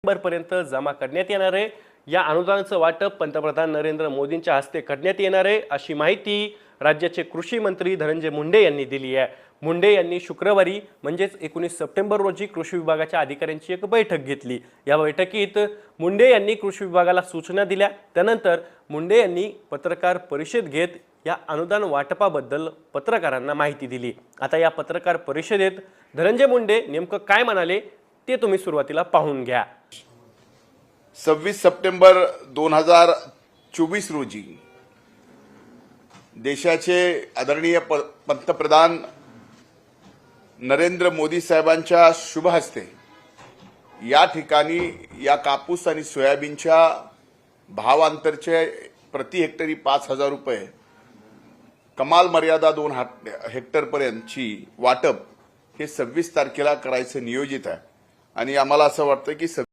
पर्यंत जमा करण्यात येणार आहे। या अनुदानाचं वाटप पंतप्रधान नरेंद्र मोदींच्या हस्ते करण्यात येणार आहे, अशी माहिती राज्याचे कृषी मंत्री धनंजय मुंडे यांनी दिली आहे। मुंडे यांनी शुक्रवारी म्हणजेच 19 सप्टेंबर रोजी कृषी विभागाच्या अधिकाऱ्यांची एक बैठक घेतली। या बैठकीत मुंडे यांनी कृषी विभागाला सूचना दिल्या। त्यानंतर मुंडे यांनी पत्रकार परिषद घेत या अनुदान वाटपाबद्दल पत्रकारांना माहिती दिली। आता या पत्रकार परिषदेत धनंजय मुंडे नेमकं काय म्हणाले ते तुम्ही सुरुवातीला पाहून घ्या। 26 सप्टेंबर 2024 रोजी देशाचे आदरणीय पंतप्रधान नरेंद्र मोदी साहेबांच्या शुभ हस्ते या ठिकाणी या कापूस आणि सोयाबीनच्या भावांतरचे प्रति हेक्टरी 5,000 रुपये, कमाल मर्यादा 2 हेक्टरपर्यंतची वाटप हे 26 तारखेला करायचं नियोजित आहे। आणि आम्हाला असं वाटतं की